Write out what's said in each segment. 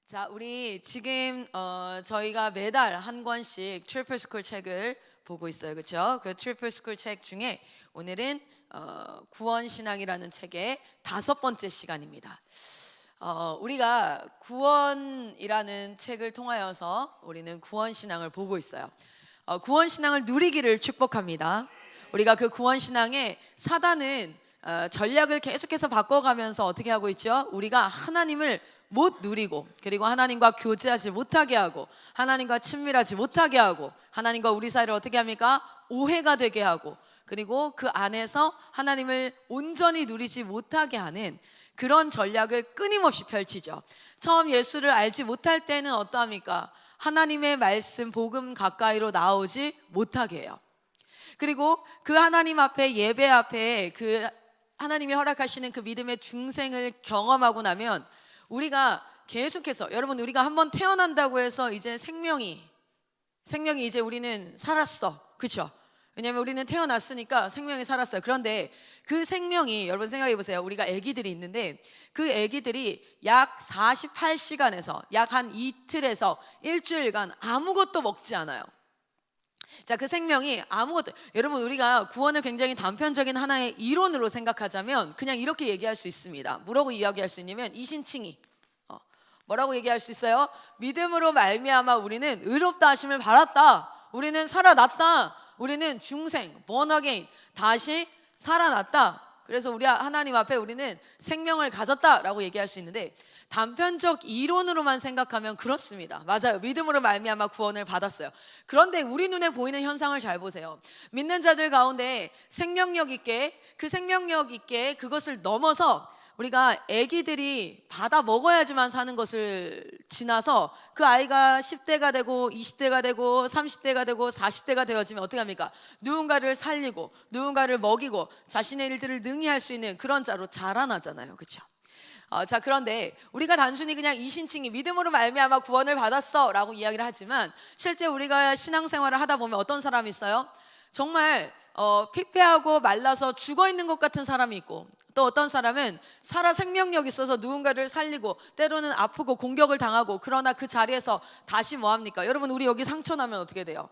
자, 우리 지금 저희가 매달 한 권씩 트리플 스쿨 책을 보고 있어요, 그렇죠? 그 트리플 스쿨 책 중에 오늘은 구원 신앙이라는 책의 5번째 시간입니다. 우리가 구원이라는 책을 통하여서 우리는 구원 신앙을 보고 있어요. 구원 신앙을 누리기를 축복합니다. 우리가 그 구원 신앙에 사단은 전략을 계속해서 바꿔가면서 어떻게 하고 있죠? 우리가 하나님을 못 누리고, 그리고 하나님과 교제하지 못하게 하고, 하나님과 친밀하지 못하게 하고, 하나님과 우리 사이를 어떻게 합니까? 오해가 되게 하고, 그리고 그 안에서 하나님을 온전히 누리지 못하게 하는 그런 전략을 끊임없이 펼치죠. 처음 예수를 알지 못할 때는 어떠합니까? 하나님의 말씀, 복음 가까이로 나오지 못하게 해요. 그리고 그 하나님 앞에, 예배 앞에 그 하나님이 허락하시는 그 믿음의 중생을 경험하고 나면 우리가 계속해서, 여러분, 우리가 한번 태어난다고 해서 이제 생명이 이제 우리는 살았어, 그렇죠? 왜냐하면 우리는 태어났으니까 생명이 살았어요. 그런데 그 생명이, 여러분 생각해 보세요. 우리가 아기들이 있는데 그 아기들이 약 48시간에서 약 한 이틀에서 일주일간 아무것도 먹지 않아요. 자, 그 생명이 아무것도, 여러분, 우리가 구원을 굉장히 단편적인 하나의 이론으로 생각하자면 그냥 이렇게 얘기할 수 있습니다. 뭐라고 이야기할 수 있냐면, 이신칭의, 뭐라고 얘기할 수 있어요? 믿음으로 말미암아 우리는 의롭다 하심을 받았다, 우리는 살아났다, 우리는 중생, born again, 다시 살아났다. 그래서 우리 하나님 앞에 우리는 생명을 가졌다라고 얘기할 수 있는데, 단편적 이론으로만 생각하면 그렇습니다. 맞아요. 믿음으로 말미암아 구원을 받았어요. 그런데 우리 눈에 보이는 현상을 잘 보세요. 믿는 자들 가운데 생명력 있게, 그 생명력 있게 그것을 넘어서 우리가 아기들이 받아 먹어야지만 사는 것을 지나서 그 아이가 10대가 되고 20대가 되고 30대가 되고 40대가 되어지면 어떻게 합니까? 누군가를 살리고 누군가를 먹이고 자신의 일들을 능히 할 수 있는 그런 자로 자라나잖아요, 그렇죠? 자, 그런데 우리가 단순히 그냥 이신칭이 믿음으로 말미암아 구원을 받았어 라고 이야기를 하지만, 실제 우리가 신앙생활을 하다 보면 어떤 사람이 있어요? 정말 피폐하고 말라서 죽어있는 것 같은 사람이 있고, 또 어떤 사람은 살아 생명력 있어서 누군가를 살리고 때로는 아프고 공격을 당하고, 그러나 그 자리에서 다시 뭐합니까? 여러분, 우리 여기 상처 나면 어떻게 돼요?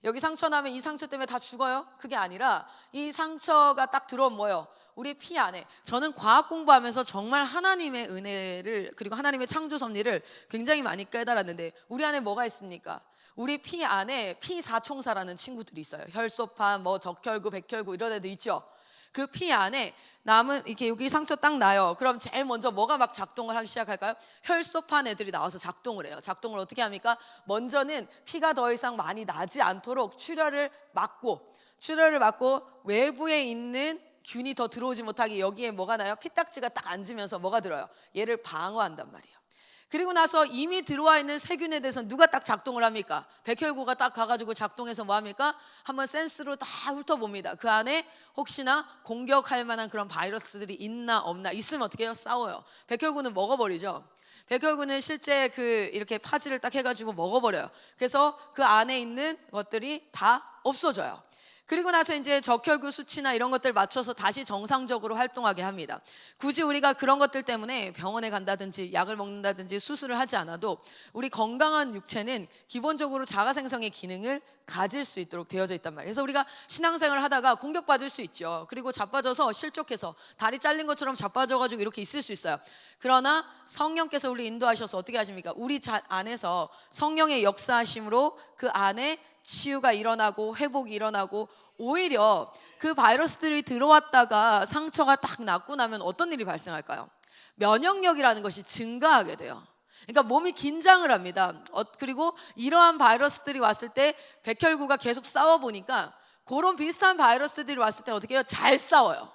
여기 상처 나면 이 상처 때문에 다 죽어요? 그게 아니라 이 상처가 딱 들어오면 뭐예요? 우리 피 안에, 저는 과학 공부하면서 정말 하나님의 은혜를, 그리고 하나님의 창조 섭리를 굉장히 많이 깨달았는데, 우리 안에 뭐가 있습니까? 우리 피 안에 피사총사라는 친구들이 있어요. 혈소판, 뭐 적혈구, 백혈구 이런 애들 있죠. 그 피 안에 남은, 이렇게 여기 상처 딱 나요. 그럼 제일 먼저 뭐가 막 작동을 하기 시작할까요? 혈소판 애들이 나와서 작동을 해요. 작동을 어떻게 합니까? 먼저는 피가 더 이상 많이 나지 않도록 출혈을 막고 외부에 있는 균이 더 들어오지 못하게 여기에 뭐가 나요? 피딱지가 딱 앉으면서 뭐가 들어요? 얘를 방어한단 말이에요. 그리고 나서 이미 들어와 있는 세균에 대해서 누가 딱 작동을 합니까? 백혈구가 딱 가가지고 작동해서 뭐 합니까? 한번 센스로 다 훑어봅니다. 그 안에 혹시나 공격할 만한 그런 바이러스들이 있나 없나, 있으면 어떻게 해요? 싸워요. 백혈구는 먹어버리죠. 백혈구는 실제 이렇게 파지를 딱 해가지고 먹어버려요. 그래서 그 안에 있는 것들이 다 없어져요. 그리고 나서 이제 적혈구 수치나 이런 것들 맞춰서 다시 정상적으로 활동하게 합니다. 굳이 우리가 그런 것들 때문에 병원에 간다든지 약을 먹는다든지 수술을 하지 않아도 우리 건강한 육체는 기본적으로 자가생성의 기능을 가질 수 있도록 되어져 있단 말이에요. 그래서 우리가 신앙생활을 하다가 공격받을 수 있죠. 그리고 자빠져서 실족해서 다리 잘린 것처럼 자빠져가지고 이렇게 있을 수 있어요. 그러나 성령께서 우리 인도하셔서 어떻게 하십니까? 우리 안에서 성령의 역사하심으로 그 안에 치유가 일어나고 회복이 일어나고, 오히려 그 바이러스들이 들어왔다가 상처가 딱 낫고 나면 어떤 일이 발생할까요? 면역력이라는 것이 증가하게 돼요. 그러니까 몸이 긴장을 합니다. 그리고 이러한 바이러스들이 왔을 때 백혈구가 계속 싸워보니까 그런 비슷한 바이러스들이 왔을 때 어떻게 해요? 잘 싸워요.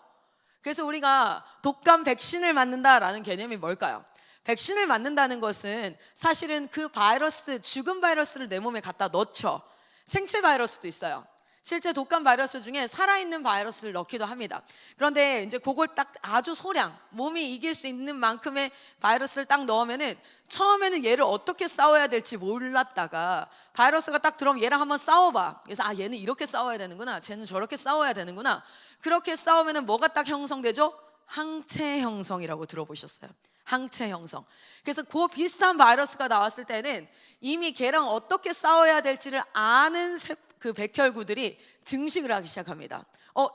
그래서 우리가 독감 백신을 맞는다라는 개념이 뭘까요? 백신을 맞는다는 것은 사실은 그 바이러스, 죽은 바이러스를 내 몸에 갖다 넣죠. 생체 바이러스도 있어요. 실제 독감 바이러스 중에 살아있는 바이러스를 넣기도 합니다. 그런데 이제 그걸 딱 아주 소량, 몸이 이길 수 있는 만큼의 바이러스를 딱 넣으면은 처음에는 얘를 어떻게 싸워야 될지 몰랐다가 바이러스가 딱 들어오면 얘랑 한번 싸워봐. 그래서 얘는 이렇게 싸워야 되는구나, 쟤는 저렇게 싸워야 되는구나. 그렇게 싸우면은 뭐가 딱 형성되죠? 항체 형성이라고 들어보셨어요? 항체 형성. 그래서 그 비슷한 바이러스가 나왔을 때는 이미 걔랑 어떻게 싸워야 될지를 아는 그 백혈구들이 증식을 하기 시작합니다.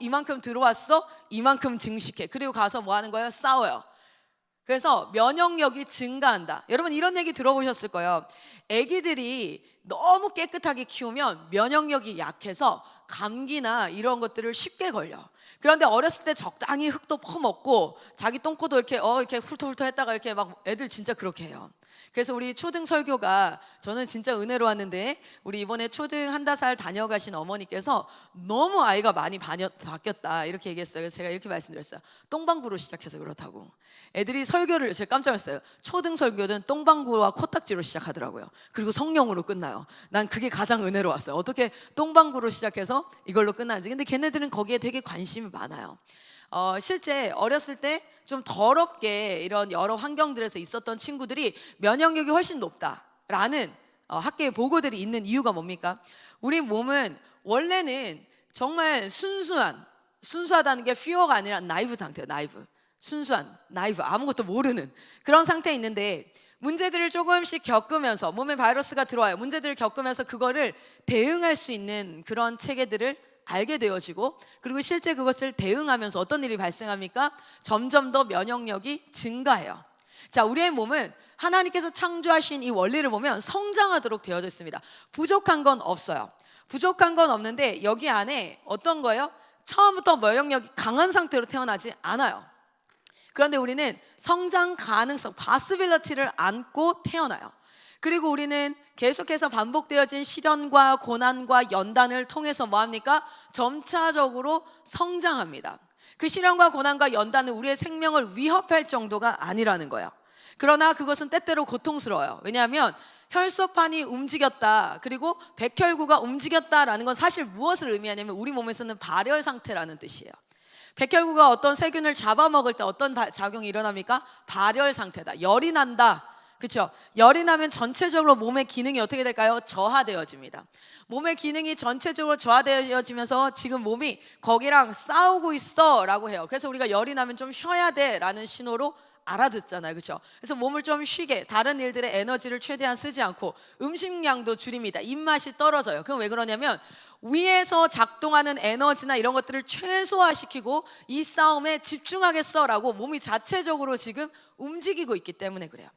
이만큼 들어왔어? 이만큼 증식해. 그리고 가서 뭐 하는 거예요? 싸워요. 그래서 면역력이 증가한다. 여러분 이런 얘기 들어보셨을 거예요. 아기들이 너무 깨끗하게 키우면 면역력이 약해서 감기나 이런 것들을 쉽게 걸려. 그런데 어렸을 때 적당히 흙도 퍼먹고 자기 똥꼬도 이렇게 훑어훑어 했다가 이렇게 막 애들 진짜 그렇게 해요. 그래서 우리 초등 설교가 저는 진짜 은혜로 왔는데, 우리 이번에 초등 1~4살 다녀가신 어머니께서 너무 아이가 많이 바뀌었다 이렇게 얘기했어요. 그래서 제가 이렇게 말씀드렸어요. 똥방구로 시작해서 그렇다고. 애들이 설교를, 제가 깜짝 놀랐어요. 초등 설교는 똥방구와 코딱지로 시작하더라고요. 그리고 성령으로 끝나요. 난 그게 가장 은혜로웠어요. 어떻게 똥방구로 시작해서 이걸로 끝나는지. 근데 걔네들은 거기에 되게 관심이 많아요. 실제 어렸을 때 좀 더럽게 이런 여러 환경들에서 있었던 친구들이 면역력이 훨씬 높다라는 학계의 보고들이 있는 이유가 뭡니까? 우리 몸은 원래는 정말 순수하다는 게 fear가 아니라 나이브 상태예요. 순수한 나이브, 아무것도 모르는 그런 상태에 있는데, 문제들을 조금씩 겪으면서 몸에 바이러스가 들어와요. 문제들을 겪으면서 그거를 대응할 수 있는 그런 체계들을 알게 되어지고, 그리고 실제 그것을 대응하면서 어떤 일이 발생합니까? 점점 더 면역력이 증가해요. 자, 우리의 몸은 하나님께서 창조하신 이 원리를 보면 성장하도록 되어져 있습니다. 부족한 건 없어요. 부족한 건 없는데 여기 안에 어떤 거예요? 처음부터 면역력이 강한 상태로 태어나지 않아요. 그런데 우리는 성장 가능성, possibility를 안고 태어나요. 그리고 우리는 계속해서 반복되어진 시련과 고난과 연단을 통해서 뭐합니까? 점차적으로 성장합니다. 그 시련과 고난과 연단은 우리의 생명을 위협할 정도가 아니라는 거예요. 그러나 그것은 때때로 고통스러워요. 왜냐하면 혈소판이 움직였다, 그리고 백혈구가 움직였다라는 건 사실 무엇을 의미하냐면 우리 몸에서는 발열 상태라는 뜻이에요. 백혈구가 어떤 세균을 잡아먹을 때 어떤 작용이 일어납니까? 발열 상태다. 열이 난다. 그렇죠? 열이 나면 전체적으로 몸의 기능이 어떻게 될까요? 저하되어집니다. 몸의 기능이 전체적으로 저하되어지면서 지금 몸이 거기랑 싸우고 있어 라고 해요. 그래서 우리가 열이 나면 좀 쉬어야 돼 라는 신호로 알아듣잖아요. 그렇죠? 그래서 몸을 좀 쉬게, 다른 일들의 에너지를 최대한 쓰지 않고 음식량도 줄입니다. 입맛이 떨어져요. 그건 왜 그러냐면 위에서 작동하는 에너지나 이런 것들을 최소화시키고 이 싸움에 집중하겠어라고 몸이 자체적으로 지금 움직이고 있기 때문에 그래요.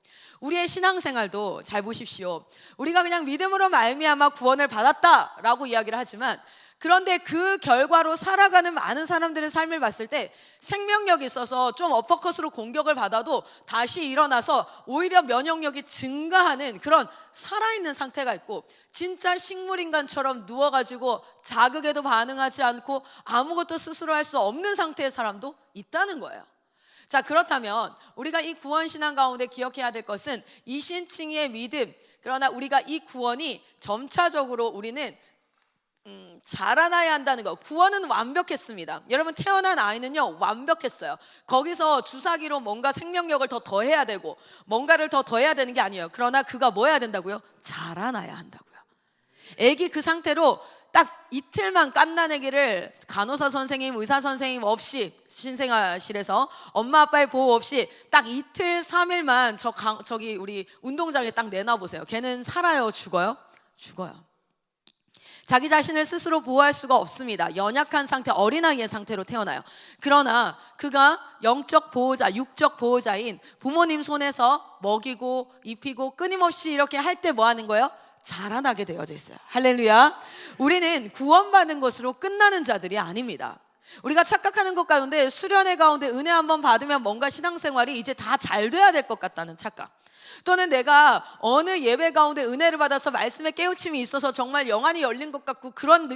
우리의 신앙생활도 잘 보십시오. 우리가 그냥 믿음으로 말미암아 구원을 받았다라고 이야기를 하지만, 그런데 그 결과로 살아가는 많은 사람들의 삶을 봤을 때 생명력이 있어서 좀 어퍼컷으로 공격을 받아도 다시 일어나서 오히려 면역력이 증가하는 그런 살아있는 상태가 있고, 진짜 식물인간처럼 누워가지고 자극에도 반응하지 않고 아무것도 스스로 할 수 없는 상태의 사람도 있다는 거예요. 자, 그렇다면 우리가 이 구원신앙 가운데 기억해야 될 것은 이신칭의의 믿음, 그러나 우리가 이 구원이 점차적으로 우리는 자라나야 한다는 거. 구원은 완벽했습니다. 여러분, 태어난 아이는요 완벽했어요. 거기서 주사기로 뭔가 생명력을 더 더해야 되고 뭔가를 더 더해야 되는 게 아니에요. 그러나 그가 뭐 해야 된다고요? 자라나야 한다고요. 애기 그 상태로 딱 이틀만 갓난아기를 간호사 선생님, 의사 선생님 없이 신생아실에서 엄마 아빠의 보호 없이 딱 이틀 3일만 저기 우리 운동장에 딱 내놔보세요. 걔는 살아요? 죽어요? 죽어요. 자기 자신을 스스로 보호할 수가 없습니다. 연약한 상태, 어린아이의 상태로 태어나요. 그러나 그가 영적 보호자, 육적 보호자인 부모님 손에서 먹이고 입히고 끊임없이 이렇게 할 때 뭐 하는 거예요? 자라나게 되어져 있어요. 할렐루야. 우리는 구원받는 것으로 끝나는 자들이 아닙니다. 우리가 착각하는 것 가운데 수련회 가운데 은혜 한번 받으면 뭔가 신앙생활이 이제 다 잘 돼야 될 것 같다는 착각, 또는 내가 어느 예배 가운데 은혜를 받아서 말씀의 깨우침이 있어서 정말 영안이 열린 것 같고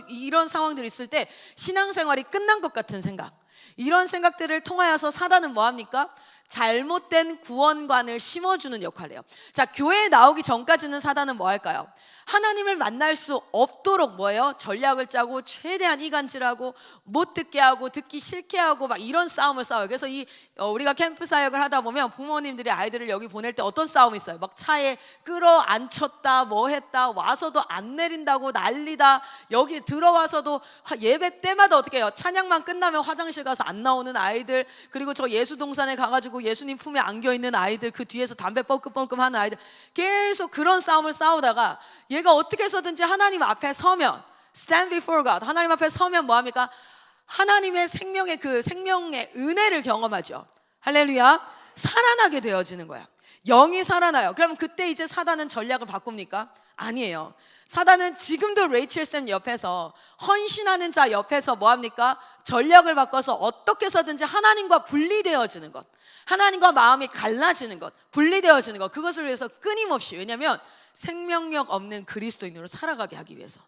이런 상황들이 있을 때 신앙생활이 끝난 것 같은 생각, 이런 생각들을 통하여서 사단은 뭐합니까? 잘못된 구원관을 심어주는 역할을 해요. 자, 교회에 나오기 전까지는 사단은 뭐 할까요? 하나님을 만날 수 없도록 뭐예요? 전략을 짜고 최대한 이간질하고 못 듣게 하고 듣기 싫게 하고 막 이런 싸움을 싸워요. 그래서 우리가 캠프 사역을 하다 보면 부모님들이 아이들을 여기 보낼 때 어떤 싸움이 있어요? 막 차에 끌어안쳤다, 뭐 했다, 와서도 안 내린다고 난리다, 여기 들어와서도 예배 때마다 어떻게 해요? 찬양만 끝나면 화장실 가서 안 나오는 아이들, 그리고 저 예수동산에 가가지고 가지고 예수님 품에 안겨 있는 아이들, 그 뒤에서 담배 뻐끔뻐끔 하는 아이들, 계속 그런 싸움을 싸우다가 얘가 어떻게 해서든지 하나님 앞에 서면, stand before God, 하나님 앞에 서면 뭐합니까? 하나님의 생명의 그 생명의 은혜를 경험하죠. 할렐루야. 살아나게 되어지는 거야. 영이 살아나요. 그럼 그때 이제 사단은 전략을 바꿉니까? 아니에요. 사단은 지금도 레이첼 쌤 옆에서, 헌신하는 자 옆에서 뭐합니까? 전략을 바꿔서 어떻게 해서든지 하나님과 분리되어지는 것, 하나님과 마음이 갈라지는 것, 분리되어지는 것, 그것을 위해서 끊임없이, 왜냐하면 생명력 없는 그리스도인으로 살아가게 하기 위해서,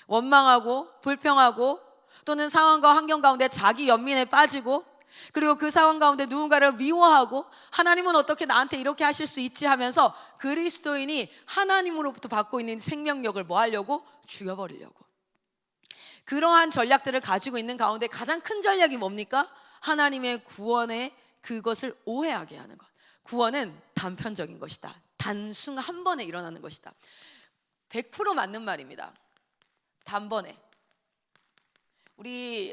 원망하고 불평하고 또는 상황과 환경 가운데 자기 연민에 빠지고, 그리고 그 상황 가운데 누군가를 미워하고 하나님은 어떻게 나한테 이렇게 하실 수 있지 하면서 그리스도인이 하나님으로부터 받고 있는 생명력을 뭐 하려고? 죽여버리려고. 그러한 전략들을 가지고 있는 가운데 가장 큰 전략이 뭡니까? 하나님의 구원에 그것을 오해하게 하는 것. 구원은 단편적인 것이다. 단순 한 번에 일어나는 것이다. 100% 맞는 말입니다. 단번에. 우리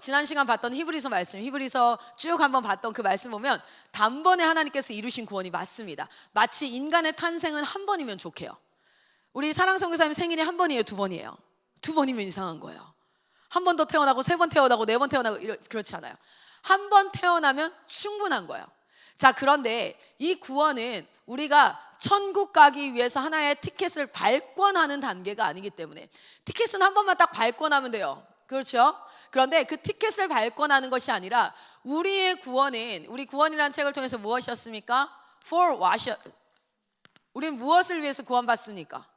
지난 시간 봤던 히브리서 말씀, 히브리서 쭉 한번 봤던 그 말씀 보면 단번에 하나님께서 이루신 구원이 맞습니다. 마치 인간의 탄생은 한 번이면 좋게요. 우리 사랑선교사님 생일이 한 번이에요, 두 번이에요? 두 번이면 이상한 거예요. 한 번 더 태어나고 세 번 태어나고 네 번 태어나고 그렇지 않아요. 한 번 태어나면 충분한 거예요. 자, 그런데 이 구원은 우리가 천국 가기 위해서 하나의 티켓을 발권하는 단계가 아니기 때문에, 티켓은 한 번만 딱 발권하면 돼요. 그렇죠? 그런데 그 티켓을 발권하는 것이 아니라 우리의 구원은, 우리 구원이라는 책을 통해서 무엇이었습니까? For what? 우린 무엇을 위해서 구원받습니까?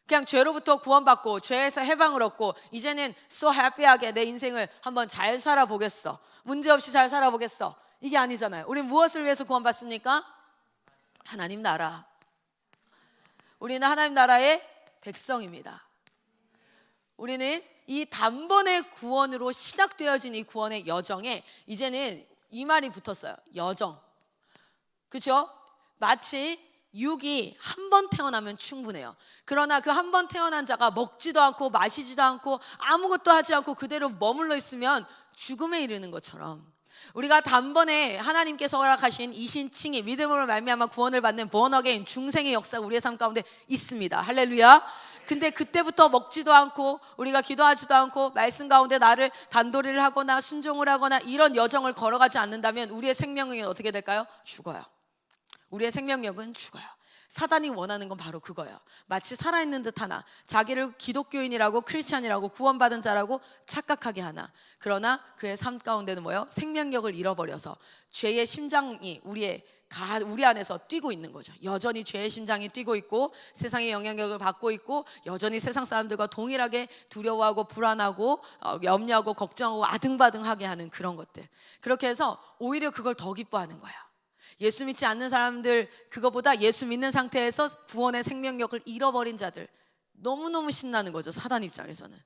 그냥 죄로부터 구원받고 죄에서 해방을 얻고 이제는 so happy하게 내 인생을 한번 잘 살아보겠어, 문제없이 잘 살아보겠어, 이게 아니잖아요. 우린 무엇을 위해서 구원받습니까? 하나님 나라. 우리는 하나님 나라의 백성입니다. 우리는 이 단번의 구원으로 시작되어진 이 구원의 여정에 이제는 이 말이 붙었어요. 여정. 그렇죠? 마치 육이 한 번 태어나면 충분해요. 그러나 그 한 번 태어난 자가 먹지도 않고 마시지도 않고 아무것도 하지 않고 그대로 머물러 있으면 죽음에 이르는 것처럼, 우리가 단번에 하나님께서 허락하신 이신칭의 믿음으로 말미암아 구원을 받는 born-again 중생의 역사가 우리의 삶 가운데 있습니다. 할렐루야. 근데 그때부터 먹지도 않고 우리가 기도하지도 않고 말씀 가운데 나를 단도리를 하거나 순종을 하거나 이런 여정을 걸어가지 않는다면 우리의 생명력이 어떻게 될까요? 죽어요. 우리의 생명력은 죽어요. 사단이 원하는 건 바로 그거예요. 마치 살아있는 듯 하나, 자기를 기독교인이라고 크리스찬이라고 구원받은 자라고 착각하게 하나, 그러나 그의 삶 가운데는 뭐예요? 생명력을 잃어버려서 죄의 심장이 우리 안에서 뛰고 있는 거죠. 여전히 죄의 심장이 뛰고 있고 세상의 영향력을 받고 있고 여전히 세상 사람들과 동일하게 두려워하고 불안하고 염려하고 걱정하고 아등바등하게 하는 그런 것들. 그렇게 해서 오히려 그걸 더 기뻐하는 거예요. 예수 믿지 않는 사람들, 그거보다 예수 믿는 상태에서 구원의 생명력을 잃어버린 자들, 너무너무 신나는 거죠, 사단 입장에서는.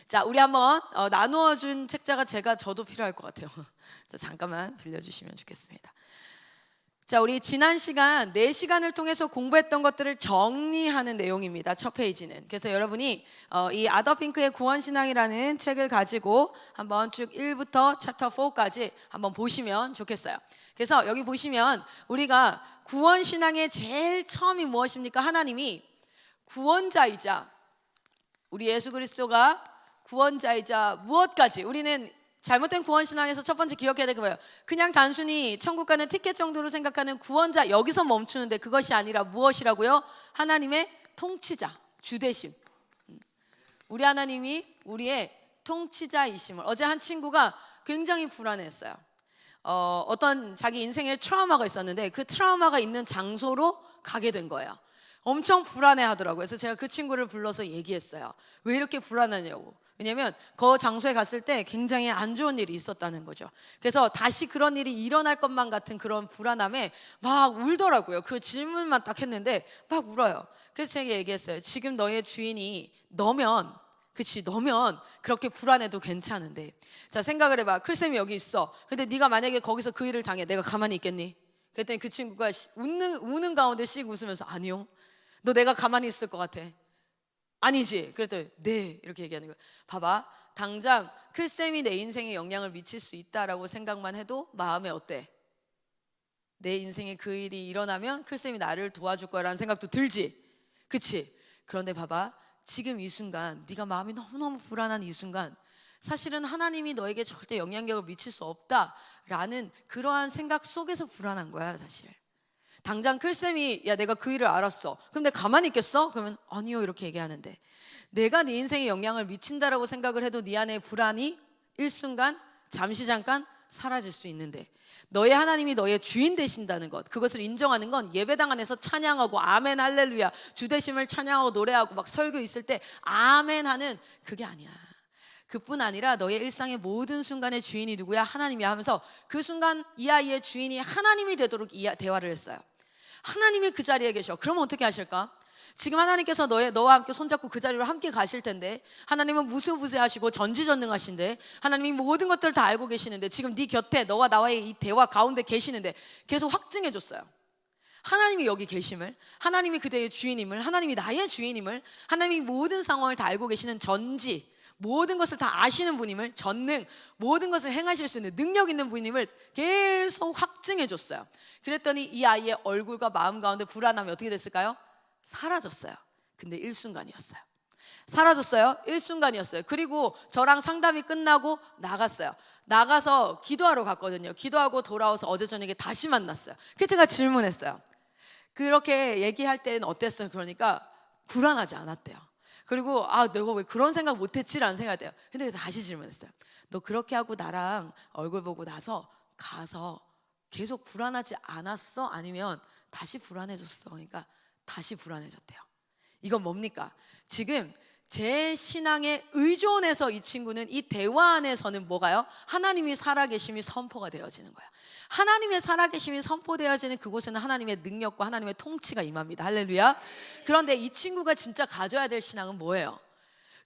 자, 우리 한번 나누어 준 책자가 저도 필요할 것 같아요. 잠깐만 빌려주시면 좋겠습니다. 자, 우리 지난 시간 4시간을 통해서 공부했던 것들을 정리하는 내용입니다. 첫 페이지는. 그래서 여러분이 이 아더핑크의 구원신앙이라는 책을 가지고 한번 쭉 1부터 챕터 4까지 한번 보시면 좋겠어요. 그래서 여기 보시면 우리가 구원신앙의 제일 처음이 무엇입니까? 하나님이 구원자이자, 우리 예수 그리스도가 구원자이자 무엇까지, 우리는 잘못된 구원신앙에서 첫 번째 기억해야 될 게 뭐예요? 그냥 단순히 천국 가는 티켓 정도로 생각하는 구원자, 여기서 멈추는데 그것이 아니라 무엇이라고요? 하나님의 통치자, 주대심. 우리 하나님이 우리의 통치자이심을, 어제 한 친구가 굉장히 불안했어요. 어떤 자기 인생에 트라우마가 있었는데 그 트라우마가 있는 장소로 가게 된 거예요. 엄청 불안해 하더라고요. 그래서 제가 그 친구를 불러서 얘기했어요. 왜 이렇게 불안하냐고. 왜냐면 그 장소에 갔을 때 굉장히 안 좋은 일이 있었다는 거죠. 그래서 다시 그런 일이 일어날 것만 같은 그런 불안함에 막 울더라고요. 그 질문만 딱 했는데 막 울어요. 그래서 제가 얘기했어요. 지금 너의 주인이 너면 그렇게 불안해도 괜찮은데, 자, 생각을 해봐. 클쌤이 여기 있어. 근데 네가 만약에 거기서 그 일을 당해, 내가 가만히 있겠니? 그랬더니 그 친구가 우는 가운데 씩 웃으면서, 아니요, 너 내가 가만히 있을 것 같아? 아니지? 그랬더니 네, 이렇게 얘기하는 거예요. 봐봐, 당장 클쌤이 내 인생에 영향을 미칠 수 있다라고 생각만 해도 마음에 어때? 내 인생에 그 일이 일어나면 클쌤이 나를 도와줄 거라는 생각도 들지. 그치? 그런데 봐봐, 지금 이 순간 네가 마음이 너무너무 불안한 이 순간 사실은 하나님이 너에게 절대 영향력을 미칠 수 없다라는 그러한 생각 속에서 불안한 거야. 사실 당장 클쌤이 야 내가 그 일을 알았어, 그럼 내가 가만히 있겠어? 그러면 아니요 이렇게 얘기하는데, 내가 네 인생에 영향을 미친다라고 생각을 해도 네 안에 불안이 일순간 잠시 잠깐 사라질 수 있는데, 너의 하나님이 너의 주인 되신다는 것, 그것을 인정하는 건 예배당 안에서 찬양하고 아멘 할렐루야 주 되심을 찬양하고 노래하고 막 설교 있을 때 아멘 하는 그게 아니야. 그뿐 아니라 너의 일상의 모든 순간의 주인이 누구야? 하나님이야 하면서 그 순간 이 아이의 주인이 하나님이 되도록 대화를 했어요. 하나님이 그 자리에 계셔. 그러면 어떻게 하실까? 지금 하나님께서 너와 함께 손잡고 그 자리로 함께 가실 텐데, 하나님은 무수부세하시고 전지전능하신데, 하나님이 모든 것들을 다 알고 계시는데, 지금 네 곁에 너와 나와의 이 대화 가운데 계시는데 계속 확증해 줬어요. 하나님이 여기 계심을, 하나님이 그대의 주인임을, 하나님이 나의 주인임을, 하나님이 모든 상황을 다 알고 계시는 전지, 모든 것을 다 아시는 분임을, 전능, 모든 것을 행하실 수 있는 능력 있는 분임을 계속 확증해 줬어요. 그랬더니 이 아이의 얼굴과 마음 가운데 불안함이 어떻게 됐을까요? 사라졌어요. 근데 일순간이었어요. 사라졌어요. 일순간이었어요. 그리고 저랑 상담이 끝나고 나갔어요. 나가서 기도하러 갔거든요. 기도하고 돌아와서 어제 저녁에 다시 만났어요. 그래서 제가 질문했어요. 그렇게 얘기할 때는 어땠어요? 그러니까 불안하지 않았대요. 그리고 내가 왜 그런 생각 못했지라는 생각이 돼요. 근데 다시 질문했어요. 너 그렇게 하고 나랑 얼굴 보고 나서 가서 계속 불안하지 않았어? 아니면 다시 불안해졌어? 그러니까 다시 불안해졌대요. 이건 뭡니까? 지금 제 신앙에 의존해서 이 친구는 이 대화 안에서는 뭐가요? 하나님이 살아계심이 선포가 되어지는 거예요. 하나님의 살아계심이 선포되어지는 그곳에는 하나님의 능력과 하나님의 통치가 임합니다. 할렐루야. 그런데 이 친구가 진짜 가져야 될 신앙은 뭐예요?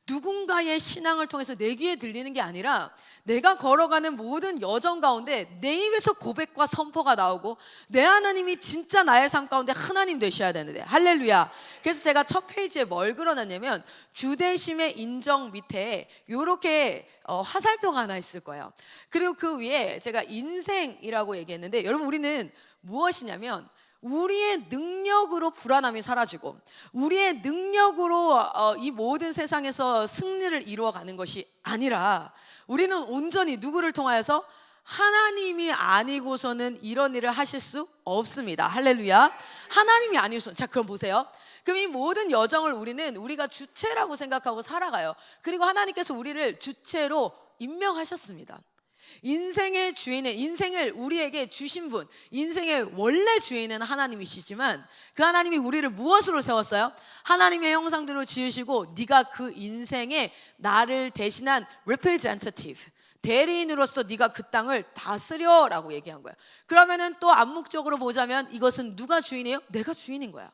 누군가의 신앙을 통해서 내 귀에 들리는 게 아니라 내가 걸어가는 모든 여정 가운데 내 입에서 고백과 선포가 나오고 내 하나님이 진짜 나의 삶 가운데 하나님 되셔야 되는데, 할렐루야. 그래서 제가 첫 페이지에 뭘 그려놨냐면 주대심의 인정 밑에 이렇게 화살표가 하나 있을 거예요. 그리고 그 위에 제가 인생이라고 얘기했는데, 여러분 우리는 무엇이냐면 우리의 능력으로 불안함이 사라지고 우리의 능력으로 이 모든 세상에서 승리를 이루어가는 것이 아니라 우리는 온전히 누구를 통하여서 하나님이 아니고서는 이런 일을 하실 수 없습니다. 할렐루야. 하나님이 아니고서는. 자, 그럼 보세요. 그럼 이 모든 여정을 우리가 주체라고 생각하고 살아가요. 그리고 하나님께서 우리를 주체로 임명하셨습니다. 인생의 주인은, 인생을 우리에게 주신 분, 인생의 원래 주인은 하나님이시지만 그 하나님이 우리를 무엇으로 세웠어요? 하나님의 형상대로 지으시고 네가 그 인생에 나를 대신한 representative, 대리인으로서 네가 그 땅을 다스려라고 얘기한 거야. 그러면은 또 암묵적으로 보자면 이것은 누가 주인이에요? 내가 주인인 거야.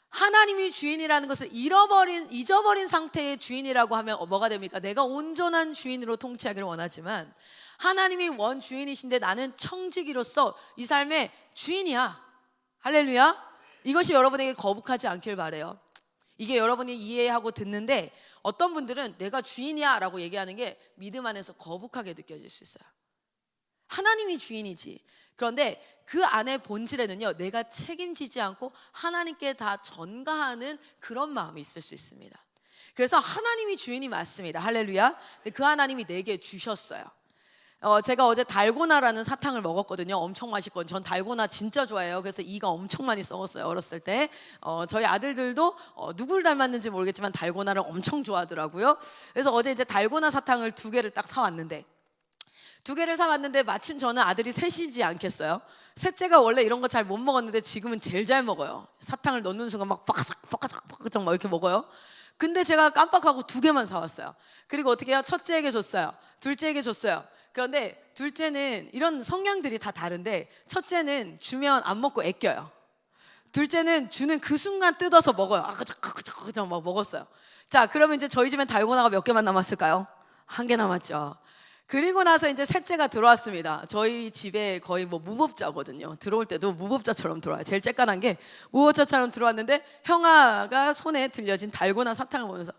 하나님이 주인이라는 것을 잊어버린 상태의 주인이라고 하면 뭐가 됩니까? 내가 온전한 주인으로 통치하기를 원하지만 하나님이 원 주인이신데 나는 청지기로서 이 삶의 주인이야. 할렐루야. 이것이 여러분에게 거북하지 않길 바래요. 이게 여러분이 이해하고 듣는데 어떤 분들은 내가 주인이야 라고 얘기하는 게 믿음 안에서 거북하게 느껴질 수 있어요. 하나님이 주인이지. 그런데 그 안의 본질에는요, 내가 책임지지 않고 하나님께 다 전가하는 그런 마음이 있을 수 있습니다. 그래서 하나님이 주인이 맞습니다. 할렐루야. 그 하나님이 내게 주셨어요. 제가 어제 달고나라는 사탕을 먹었거든요. 엄청 맛있거든요. 전 달고나 진짜 좋아해요. 그래서 이가 엄청 많이 썩었어요, 어렸을 때. 저희 아들들도 누구를 닮았는지 모르겠지만 달고나를 엄청 좋아하더라고요. 그래서 어제 이제 달고나 사탕을 2개를 딱 사왔는데, 2개를 사왔는데 마침 저는 아들이 셋이지 않겠어요? 셋째가 원래 이런 거 잘 못 먹었는데 지금은 제일 잘 먹어요. 사탕을 넣는 순간 막 빠까작 막 이렇게 먹어요. 근데 제가 깜빡하고 2개만 사왔어요. 그리고 어떻게 해요? 첫째에게 줬어요. 둘째에게 줬어요. 그런데 둘째는 이런 성향들이 다 다른데, 첫째는 주면 안 먹고 애껴요. 둘째는 주는 그 순간 뜯어서 먹어요. 아그작 막 먹었어요. 자, 그러면 이제 저희 집엔 달고나가 몇 개만 남았을까요? 1개 남았죠. 그리고 나서 이제 셋째가 들어왔습니다. 저희 집에 거의 뭐 무법자거든요. 들어올 때도 무법자처럼 들어와요. 제일 쬐깐한 게 무법자처럼 들어왔는데 형아가 손에 들려진 달고나 사탕을 보면서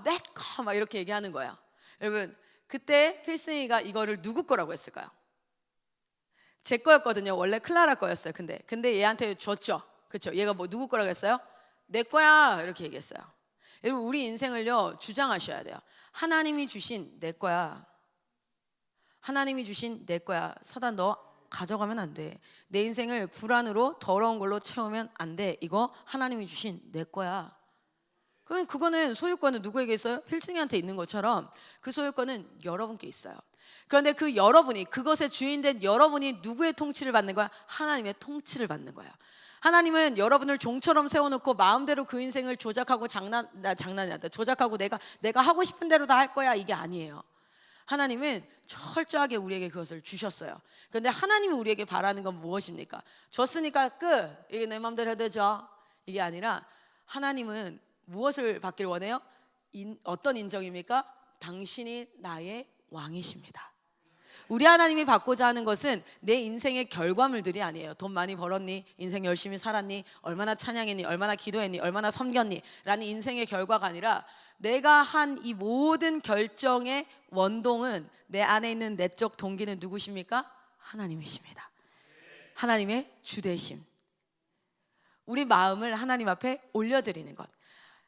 내꺼 막 이렇게 얘기하는 거예요. 여러분, 그때 필승이가 이거를 누구 거라고 했을까요? 제 거였거든요. 원래 클라라 거였어요. 근데 얘한테 줬죠. 그렇죠? 얘가 뭐 누구 거라고 했어요? 내 거야 이렇게 얘기했어요. 여러분 우리 인생을요 주장하셔야 돼요. 하나님이 주신 내 거야. 하나님이 주신 내 거야. 사단 너 가져가면 안 돼. 내 인생을 불안으로 더러운 걸로 채우면 안 돼. 이거 하나님이 주신 내 거야. 그거는 소유권은 누구에게 있어요? 필승이한테 있는 것처럼 그 소유권은 여러분께 있어요. 그런데 그 여러분이, 그것의 주인된 여러분이 누구의 통치를 받는 거야? 하나님의 통치를 받는 거야. 하나님은 여러분을 종처럼 세워놓고 마음대로 그 인생을 조작하고 장난이란다. 조작하고 내가 하고 싶은 대로 다 할 거야, 이게 아니에요. 하나님은 철저하게 우리에게 그것을 주셨어요. 그런데 하나님이 우리에게 바라는 건 무엇입니까? 줬으니까 끝, 이게 내 마음대로 해도 되죠. 이게 아니라 하나님은 무엇을 받길 원해요? 어떤 인정입니까? 당신이 나의 왕이십니다. 우리 하나님이 받고자 하는 것은 내 인생의 결과물들이 아니에요. 돈 많이 벌었니? 인생 열심히 살았니? 얼마나 찬양했니? 얼마나 기도했니? 얼마나 섬겼니? 라는 인생의 결과가 아니라 내가 한 이 모든 결정의 원동은, 내 안에 있는 내적 동기는 누구십니까? 하나님이십니다. 하나님의 주되심. 우리 마음을 하나님 앞에 올려드리는 것.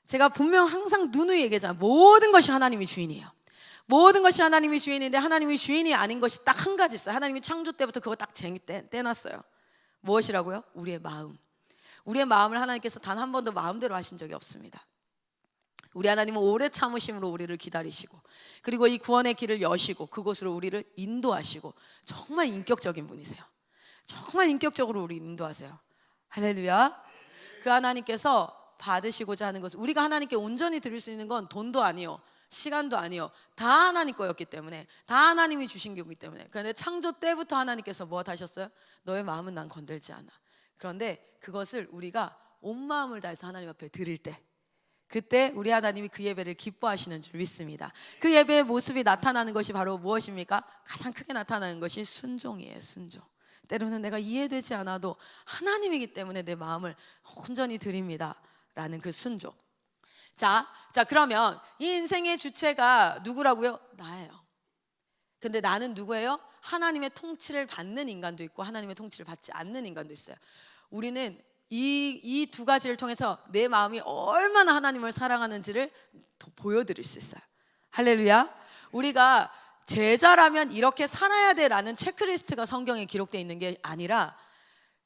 제가 분명 항상 누누이 얘기하잖아요. 모든 것이 하나님이 주인이에요. 모든 것이 하나님이 주인인데 하나님이 주인이 아닌 것이 딱 한 가지 있어요. 하나님이 창조 때부터 그거 딱 떼놨어요. 무엇이라고요? 우리의 마음. 우리의 마음을 하나님께서 단 한 번도 마음대로 하신 적이 없습니다. 우리 하나님은 오래 참으심으로 우리를 기다리시고, 그리고 이 구원의 길을 여시고 그곳으로 우리를 인도하시고, 정말 인격적인 분이세요. 정말 인격적으로 우리 인도하세요. 할렐루야. 그 하나님께서 받으시고자 하는 것은, 우리가 하나님께 온전히 드릴 수 있는 건 돈도 아니요, 시간도 아니요, 다 하나님 거였기 때문에, 다 하나님이 주신 거기 때문에. 그런데 창조 때부터 하나님께서 무엇 하셨어요? 너의 마음은 난 건들지 않아. 그런데 그것을 우리가 온 마음을 다해서 하나님 앞에 드릴 때, 그때 우리 하나님이 그 예배를 기뻐하시는 줄 믿습니다. 그 예배의 모습이 나타나는 것이 바로 무엇입니까? 가장 크게 나타나는 것이 순종이에요. 순종. 때로는 내가 이해되지 않아도 하나님이기 때문에 내 마음을 온전히 드립니다 라는 그 순종. 자 그러면 이 인생의 주체가 누구라고요? 나예요. 근데 나는 누구예요? 하나님의 통치를 받는 인간도 있고 하나님의 통치를 받지 않는 인간도 있어요. 우리는 이 두 가지를 통해서 내 마음이 얼마나 하나님을 사랑하는지를 더 보여드릴 수 있어요. 할렐루야. 우리가 제자라면 이렇게 살아야 돼라는 체크리스트가 성경에 기록되어 있는 게 아니라,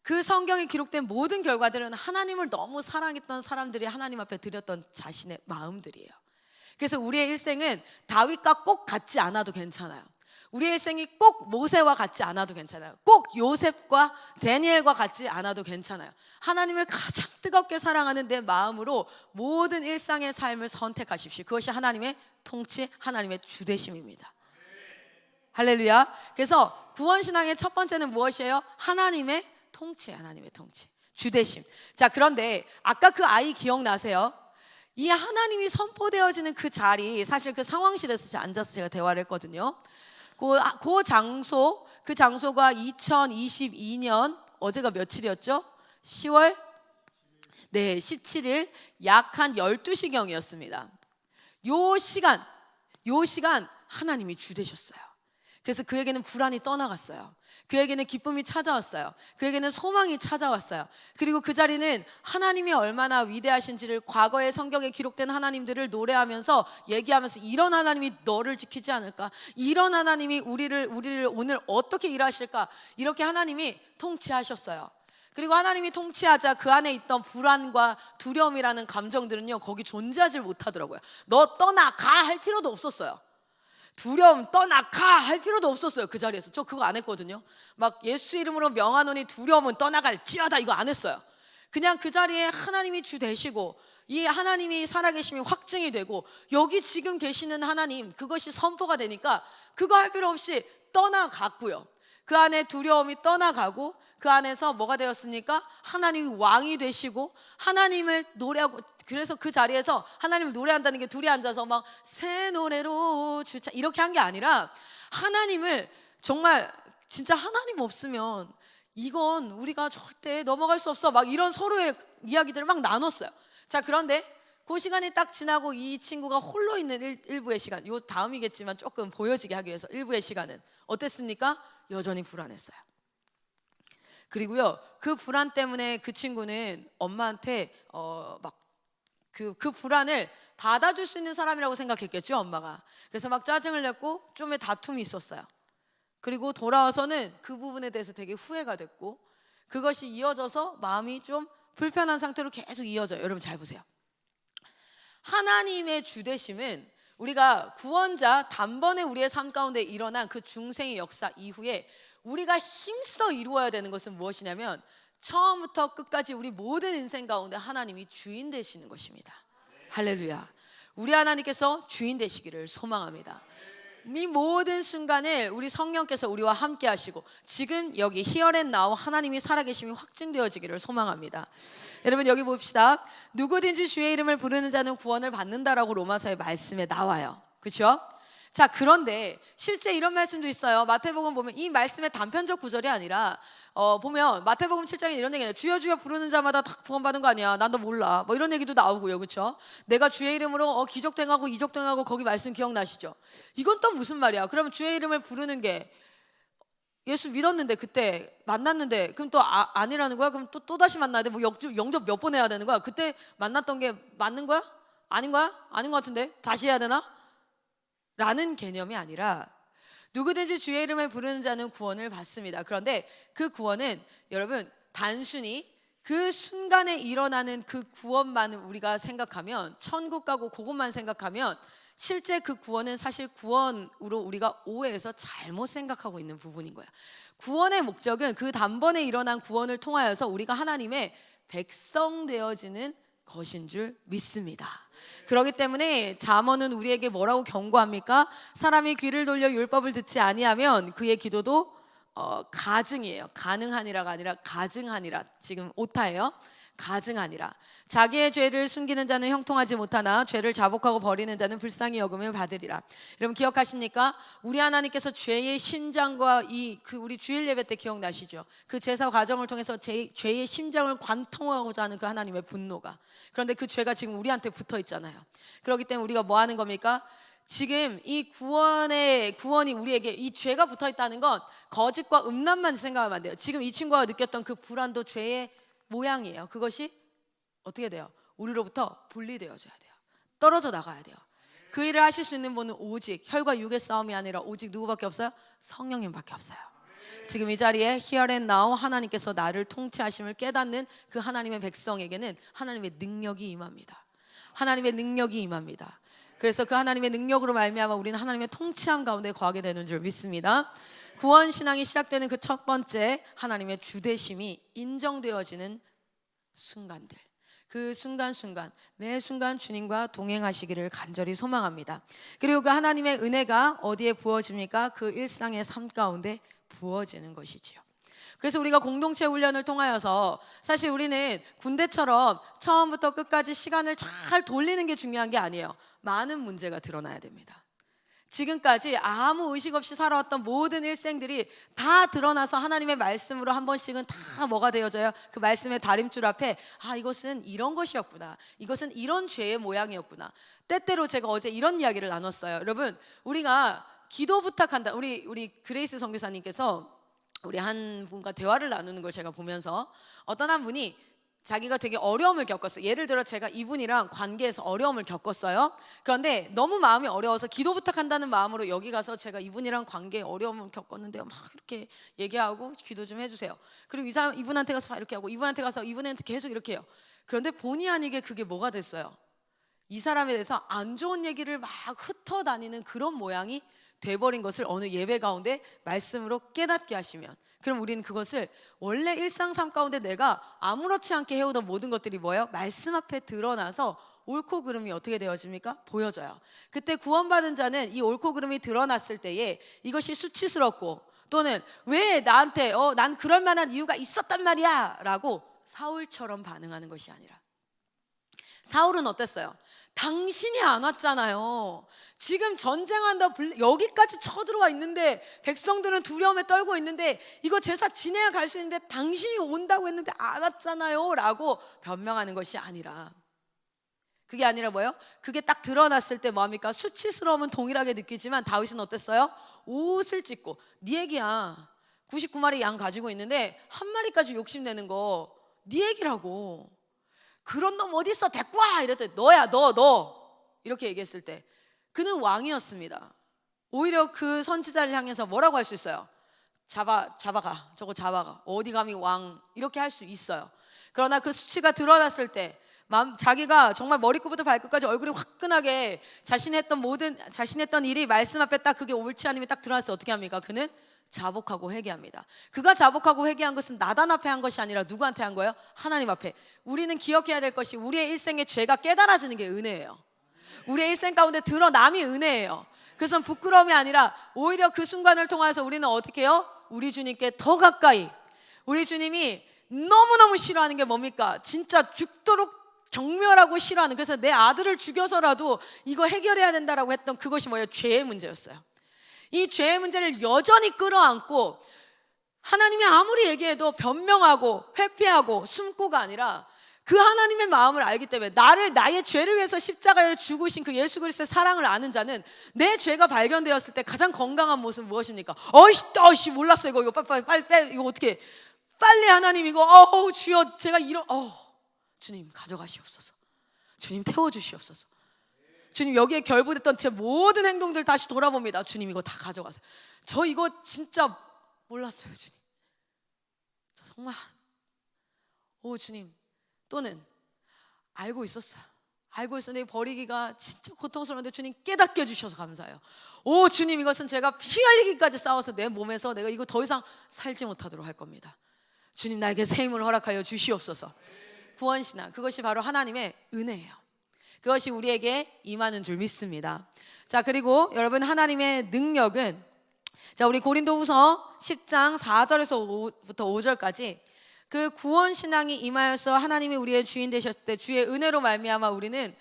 그 성경에 기록된 모든 결과들은 하나님을 너무 사랑했던 사람들이 하나님 앞에 드렸던 자신의 마음들이에요. 그래서 우리의 일생은 다윗과 꼭 같지 않아도 괜찮아요. 우리의 일생이 꼭 모세와 같지 않아도 괜찮아요. 꼭 요셉과 다니엘과 같지 않아도 괜찮아요. 하나님을 가장 뜨겁게 사랑하는 내 마음으로 모든 일상의 삶을 선택하십시오. 그것이 하나님의 통치, 하나님의 주되심입니다. 할렐루야. 그래서 구원신앙의 첫 번째는 무엇이에요? 하나님의 통치, 하나님의 통치, 주되심. 자, 그런데 아까 그 아이 기억나세요? 이 하나님이 선포되어지는 그 자리, 사실 그 상황실에서 앉아서 제가 대화를 했거든요. 그 장소가 2022년, 어제가 며칠이었죠? 10월 17일 약 한 12시경이었습니다. 요 시간 하나님이 주되셨어요. 그래서 그에게는 불안이 떠나갔어요. 그에게는 기쁨이 찾아왔어요. 그에게는 소망이 찾아왔어요. 그리고 그 자리는 하나님이 얼마나 위대하신지를, 과거의 성경에 기록된 하나님들을 노래하면서 얘기하면서, 이런 하나님이 너를 지키지 않을까? 이런 하나님이 우리를 오늘 어떻게 일하실까? 이렇게 하나님이 통치하셨어요. 그리고 하나님이 통치하자 그 안에 있던 불안과 두려움이라는 감정들은요, 거기 존재하지 못하더라고요. 너 떠나가 할 필요도 없었어요. 두려움 떠나가 할 필요도 없었어요. 그 자리에서 저 그거 안 했거든요. 막 예수 이름으로 명하노니 두려움은 떠나갈지어다, 이거 안 했어요. 그냥 그 자리에 하나님이 주 되시고, 이 하나님이 살아계심이 확증이 되고, 여기 지금 계시는 하나님, 그것이 선포가 되니까 그거 할 필요 없이 떠나갔고요. 그 안에 두려움이 떠나가고, 그 안에서 뭐가 되었습니까? 하나님이 왕이 되시고 하나님을 노래하고, 그래서 그 자리에서 하나님을 노래한다는 게 둘이 앉아서 막 새 노래로 주차 이렇게 한 게 아니라, 하나님을 정말 진짜 하나님 없으면 이건 우리가 절대 넘어갈 수 없어, 막 이런 서로의 이야기들을 막 나눴어요. 자, 그런데 그 시간이 딱 지나고 이 친구가 홀로 있는 일부의 시간, 요 다음이겠지만 조금 보여지게 하기 위해서 일부의 시간은 어땠습니까? 여전히 불안했어요. 그리고요, 그 불안 때문에 그 친구는 엄마한테 막 그 불안을 받아줄 수 있는 사람이라고 생각했겠죠, 엄마가. 그래서 막 짜증을 냈고 좀의 다툼이 있었어요. 그리고 돌아와서는 그 부분에 대해서 되게 후회가 됐고, 그것이 이어져서 마음이 좀 불편한 상태로 계속 이어져요. 여러분 잘 보세요. 하나님의 주되심은 우리가 구원자 단번에 우리의 삶 가운데 일어난 그 중생의 역사 이후에 우리가 힘써 이루어야 되는 것은 무엇이냐면, 처음부터 끝까지 우리 모든 인생 가운데 하나님이 주인 되시는 것입니다. 할렐루야. 우리 하나님께서 주인 되시기를 소망합니다. 이 모든 순간을 우리 성령께서 우리와 함께 하시고, 지금 여기 here and now 하나님이 살아계심이 확증되어지기를 소망합니다. 여러분 여기 봅시다. 누구든지 주의 이름을 부르는 자는 구원을 받는다라고 로마서의 말씀에 나와요. 그렇죠? 자, 그런데 실제 이런 말씀도 있어요. 마태복음 보면 이 말씀의 단편적 구절이 아니라 보면 마태복음 7장에 이런 얘기예요. 주여 주여 부르는 자마다 다 구원받은 거 아니야, 난 너 몰라, 뭐 이런 얘기도 나오고요. 그렇죠? 내가 주의 이름으로 기적도 행하고 이적도 행하고, 거기 말씀 기억나시죠? 이건 또 무슨 말이야? 그러면 주의 이름을 부르는 게, 예수 믿었는데 그때 만났는데 그럼 또 아니라는 거야? 그럼 또 다시 만나야 돼? 뭐 영접 몇 번 해야 되는 거야? 그때 만났던 게 맞는 거야? 아닌 거야? 아닌 것 같은데 다시 해야 되나? 라는 개념이 아니라, 누구든지 주의 이름을 부르는 자는 구원을 받습니다. 그런데 그 구원은 여러분 단순히 그 순간에 일어나는 그 구원만을 우리가 생각하면, 천국 가고 그것만 생각하면, 실제 그 구원은 사실 구원으로 우리가 오해해서 잘못 생각하고 있는 부분인 거야. 구원의 목적은 그 단번에 일어난 구원을 통하여서 우리가 하나님의 백성 되어지는 것인 줄 믿습니다. 그렇기 때문에 잠언은 우리에게 뭐라고 경고합니까? 사람이 귀를 돌려 율법을 듣지 아니하면 그의 기도도 가증이에요. 가능하니라가 아니라 가증하니라. 지금 오타예요. 가증하니라. 자기의 죄를 숨기는 자는 형통하지 못하나 죄를 자복하고 버리는 자는 불쌍히 여김을 받으리라. 여러분 기억하십니까? 우리 하나님께서 죄의 심장과 우리 주일 예배 때 기억나시죠? 그 제사 과정을 통해서 죄의 심장을 관통하고자 하는 그 하나님의 분노가, 그런데 그 죄가 지금 우리한테 붙어 있잖아요. 그렇기 때문에 우리가 뭐 하는 겁니까? 지금 이 구원이 우리에게, 이 죄가 붙어 있다는 건 거짓과 음란만 생각하면 안 돼요. 지금 이 친구가 느꼈던 그 불안도 죄의 모양이에요. 그것이 어떻게 돼요? 우리로부터 분리되어져야 돼요. 떨어져 나가야 돼요. 그 일을 하실 수 있는 분은 오직 혈과 육의 싸움이 아니라 오직 누구밖에 없어요? 성령님밖에 없어요. 지금 이 자리에 here and now 하나님께서 나를 통치하심을 깨닫는 그 하나님의 백성에게는 하나님의 능력이 임합니다. 하나님의 능력이 임합니다. 그래서 그 하나님의 능력으로 말미암아 우리는 하나님의 통치함 가운데 거하게 되는 줄 믿습니다. 구원 신앙이 시작되는 그 첫 번째, 하나님의 주되심이 인정되어지는 순간들, 그 순간순간 매 순간 주님과 동행하시기를 간절히 소망합니다. 그리고 그 하나님의 은혜가 어디에 부어집니까? 그 일상의 삶 가운데 부어지는 것이지요. 그래서 우리가 공동체 훈련을 통하여서, 사실 우리는 군대처럼 처음부터 끝까지 시간을 잘 돌리는 게 중요한 게 아니에요. 많은 문제가 드러나야 됩니다. 지금까지 아무 의식 없이 살아왔던 모든 일생들이 다 드러나서 하나님의 말씀으로 한 번씩은 다 뭐가 되어져요? 그 말씀의 다림줄 앞에, 이것은 이런 것이었구나, 이것은 이런 죄의 모양이었구나. 때때로 제가 어제 이런 이야기를 나눴어요. 여러분, 우리가 기도 부탁한다. 우리 그레이스 선교사님께서 우리 한 분과 대화를 나누는 걸 제가 보면서, 어떤 한 분이 자기가 되게 어려움을 겪었어요. 예를 들어 제가 이분이랑 관계에서 어려움을 겪었어요. 그런데 너무 마음이 어려워서 기도 부탁한다는 마음으로 여기 가서, 제가 이분이랑 관계에 어려움을 겪었는데요, 막 이렇게 얘기하고 기도 좀 해주세요. 그리고 이분한테 가서 이렇게 하고, 이분한테 가서 이분한테 계속 이렇게 해요. 그런데 본의 아니게 그게 뭐가 됐어요? 이 사람에 대해서 안 좋은 얘기를 막 흩어다니는 그런 모양이 돼버린 것을 어느 예배 가운데 말씀으로 깨닫게 하시면, 그럼 우리는 그것을 원래 일상 삶 가운데 내가 아무렇지 않게 해오던 모든 것들이 뭐예요? 말씀 앞에 드러나서 옳고 그름이 어떻게 되어집니까? 보여져요. 그때 구원받은 자는 이 옳고 그름이 드러났을 때에 이것이 수치스럽고, 또는 왜 나한테 난 그럴 만한 이유가 있었단 말이야 라고 사울처럼 반응하는 것이 아니라, 사울은 어땠어요? 당신이 안 왔잖아요. 지금 전쟁한다, 여기까지 쳐들어와 있는데 백성들은 두려움에 떨고 있는데 이거 제사 지내야 갈 수 있는데 당신이 온다고 했는데 안 왔잖아요 라고 변명하는 것이 아니라, 그게 아니라 뭐예요? 그게 딱 드러났을 때 뭐합니까? 수치스러움은 동일하게 느끼지만 다윗은 어땠어요? 옷을 찢고, 네 얘기야, 99마리 양 가지고 있는데 한 마리까지 욕심내는 거 네 얘기라고. 그런 놈 어디 있어? 데리고 와! 이랬더니 너야 너 이렇게 얘기했을 때 그는 왕이었습니다. 오히려 그 선지자를 향해서 뭐라고 할 수 있어요? 잡아가, 저거 잡아가, 어디 감히 왕, 이렇게 할 수 있어요. 그러나 그 수치가 드러났을 때 자기가 정말 머리끝부터 발끝까지 얼굴이 화끈하게 자신이 했던 일이 말씀 앞에 딱 그게 옳지 않으면 딱 드러났을 때 어떻게 합니까? 그는 자복하고 회개합니다. 그가 자복하고 회개한 것은 나단 앞에 한 것이 아니라 누구한테 한 거예요? 하나님 앞에. 우리는 기억해야 될 것이 우리의 일생의 죄가 깨달아지는 게 은혜예요. 우리의 일생 가운데 드러남이 은혜예요. 그래서 부끄러움이 아니라 오히려 그 순간을 통해서 우리는 어떻게 해요? 우리 주님께 더 가까이. 우리 주님이 너무너무 싫어하는 게 뭡니까? 진짜 죽도록 경멸하고 싫어하는, 그래서 내 아들을 죽여서라도 이거 해결해야 된다라고 했던 그것이 뭐예요? 죄의 문제였어요. 이 죄의 문제를 여전히 끌어안고 하나님이 아무리 얘기해도 변명하고 회피하고 숨고가 아니라 그 하나님의 마음을 알기 때문에 나의 죄를 위해서 십자가에 죽으신 그 예수 그리스도의 사랑을 아는 자는 내 죄가 발견되었을 때 가장 건강한 모습은 무엇입니까? 어이씨 몰랐어 이거 빨리 이거 어떻게 빨리 하나님 이거 주여 제가 주님 가져가시옵소서. 주님 태워주시옵소서. 주님 여기에 결부됐던 제 모든 행동들 다시 돌아봅니다. 주님 이거 다 가져가세요. 저 이거 진짜 몰랐어요 주님. 저 정말 주님. 또는 알고 있었어요. 알고 있었는데 버리기가 진짜 고통스러운데 주님 깨닫게 해주셔서 감사해요. 주님 이것은 제가 피 흘리기까지 싸워서 내 몸에서 내가 이거 더 이상 살지 못하도록 할 겁니다. 주님 나에게 새 힘을 허락하여 주시옵소서. 구원신앙, 그것이 바로 하나님의 은혜예요. 그것이 우리에게 임하는 줄 믿습니다. 자, 그리고 여러분 하나님의 능력은, 자, 우리 고린도후서 10장 4절에서부터 5절까지 그 구원신앙이 임하여서 하나님이 우리의 주인 되셨을 때 주의 은혜로 말미암아 우리는